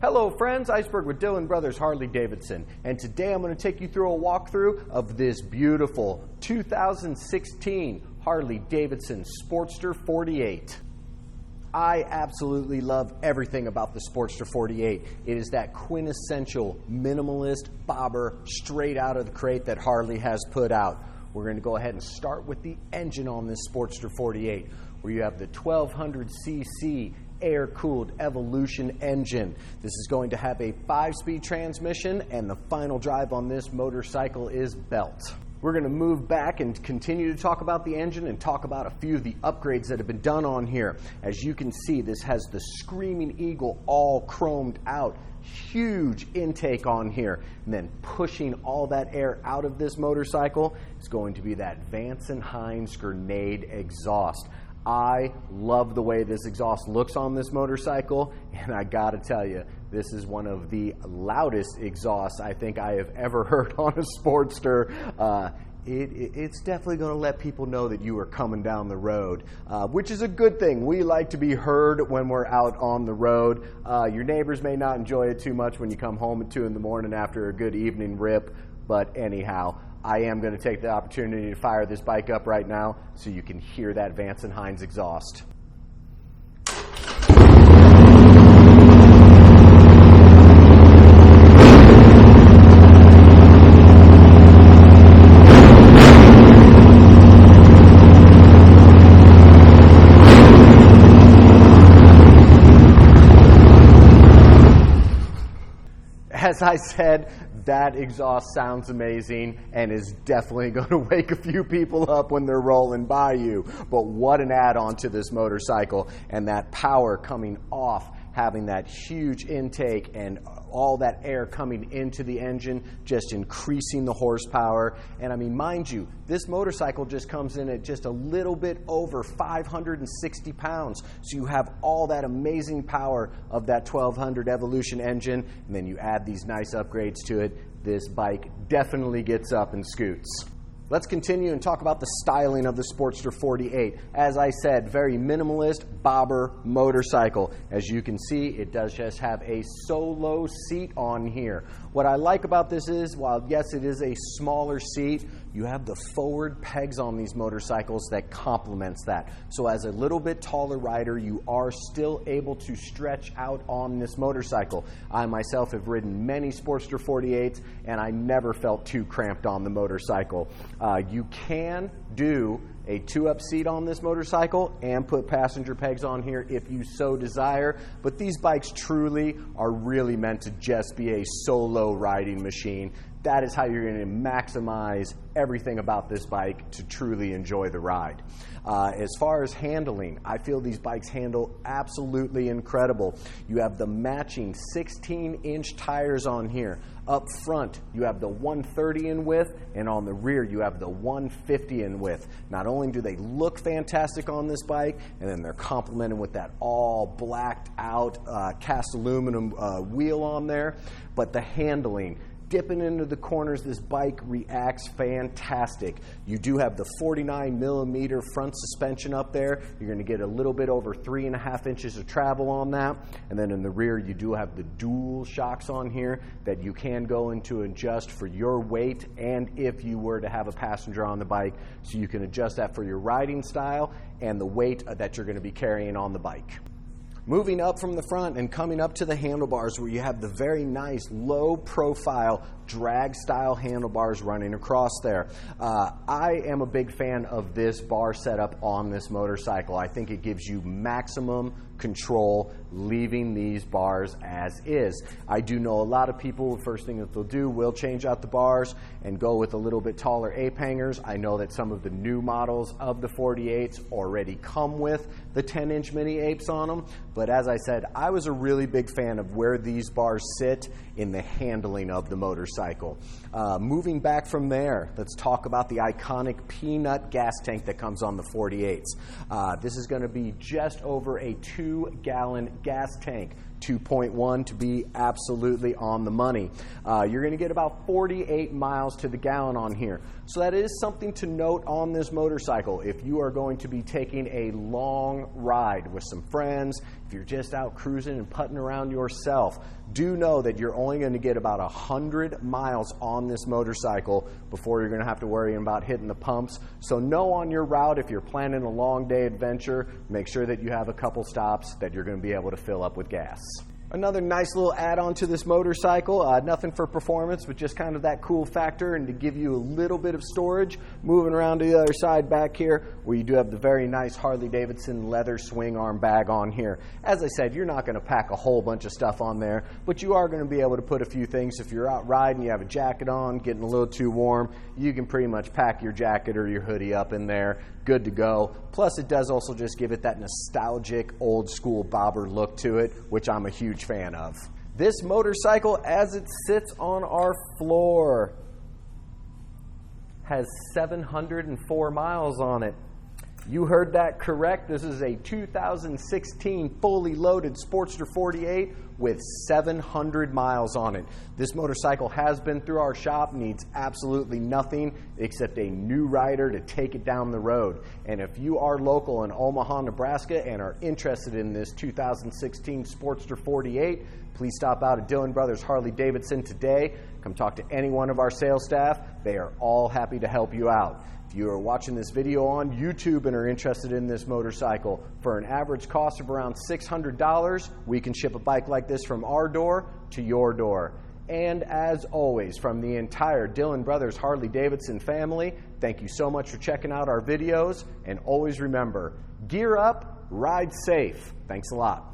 Hello friends, Iceberg with Dillon Brothers Harley Davidson, and today I'm going to take you through a walkthrough of this beautiful 2016 Harley Davidson Sportster 48. I absolutely love everything about the Sportster 48. It is that quintessential minimalist bobber straight out of the crate that Harley has put out. We're going to go ahead and start with the engine on this Sportster 48, where you have the 1200cc air-cooled Evolution engine. This is going to have a 5-speed transmission, and the final drive on this motorcycle is belt. We're going to move back and continue to talk about the engine and talk about a few of the upgrades that have been done on here. As you can see, this has the Screaming Eagle all chromed out. Huge intake on here, and then pushing all that air out of this motorcycle is going to be that Vance and Hines grenade exhaust. I love the way this exhaust looks on this motorcycle, and I gotta tell you, this is one of the loudest exhausts I think I have ever heard on a Sportster. It's definitely going to let people know that you are coming down the road, which is a good thing. We like to be heard when we're out on the road. Your neighbors may not enjoy it too much when you come home at 2 in the morning after a good evening rip, but anyhow, I am going to take the opportunity to fire this bike up right now so you can hear that Vance and Hines exhaust. As I said, that exhaust sounds amazing and is definitely going to wake a few people up when they're rolling by you. But what an add-on to this motorcycle, and that power coming off, having that huge intake and all that air coming into the engine, just increasing the horsepower. And I mean, mind you, this motorcycle just comes in at just a little bit over 560 pounds. So you have all that amazing power of that 1200 Evolution engine, and then you add these nice upgrades to it. This bike definitely gets up and scoots. Let's continue and talk about the styling of the Sportster 48. As I said, very minimalist bobber motorcycle. As you can see, it does just have a solo seat on here. What I like about this is, while yes, it is a smaller seat, you have the forward pegs on these motorcycles that complements that. So as a little bit taller rider, you are still able to stretch out on this motorcycle. I myself have ridden many Sportster 48s, and I never felt too cramped on the motorcycle. You can do a 2-up seat on this motorcycle and put passenger pegs on here if you so desire, but these bikes truly are really meant to just be a solo riding machine. That is how you're going to maximize everything about this bike to truly enjoy the ride. As far as handling, I feel these bikes handle absolutely incredible. You have the matching 16-inch tires on here. Up front, you have the 130 in width, and on the rear, you have the 150 in width. Not only do they look fantastic on this bike, and then they're complemented with that all blacked out cast aluminum wheel on there, but the handling, dipping into the corners, this bike reacts fantastic. You do have the 49mm front suspension up there. You're going to get a little bit over 3.5 inches of travel on that. And then in the rear, you do have the dual shocks on here that you can go into adjust for your weight and if you were to have a passenger on the bike. So you can adjust that for your riding style and the weight that you're going to be carrying on the bike. Moving up from the front and coming up to the handlebars, where you have the very nice low profile drag style handlebars running across there. I am a big fan of this bar setup on this motorcycle. I think it gives you maximum control leaving these bars as is. I do know a lot of people, the first thing that they'll do will change out the bars and go with a little bit taller ape hangers. I know that some of the new models of the 48s already come with the 10-inch mini apes on them, but as I said, I was a really big fan of where these bars sit in the handling of the motorcycle. Moving back from there, let's talk about the iconic peanut gas tank that comes on the 48s. This is going to be just over a 2-gallon gas tank. 92.1 to be absolutely on the money. You're going to get about 48 miles to the gallon on here. So that is something to note on this motorcycle. If you are going to be taking a long ride with some friends, if you're just out cruising and putting around yourself, do know that you're only going to get about 100 miles on this motorcycle before you're going to have to worry about hitting the pumps. So know on your route, if you're planning a long day adventure, make sure that you have a couple stops that you're going to be able to fill up with gas. Another nice little add-on to this motorcycle, nothing for performance, but just kind of that cool factor, and to give you a little bit of storage. Moving around to the other side back here, where you do have the very nice Harley Davidson leather swing arm bag on here. As I said, you're not going to pack a whole bunch of stuff on there, but you are going to be able to put a few things. If you're out riding, you have a jacket on, getting a little too warm, you can pretty much pack your jacket or your hoodie up in there, good to go. Plus, it does also just give it that nostalgic, old-school bobber look to it, which I'm a huge fan of. This motorcycle, as it sits on our floor, has 704 miles on it. You heard that correct. This is a 2016 fully loaded Sportster 48 with 700 miles on it. This motorcycle has been through our shop, needs absolutely nothing except a new rider to take it down the road. And if you are local in Omaha, Nebraska and are interested in this 2016 Sportster 48, please stop out at Dillon Brothers Harley Davidson today. Come talk to any one of our sales staff. They are all happy to help you out. If you are watching this video on YouTube and are interested in this motorcycle, for an average cost of around $600, we can ship a bike like this from our door to your door. And as always, from the entire Dillon Brothers Harley Davidson family, thank you so much for checking out our videos, and always remember, gear up, ride safe. Thanks a lot.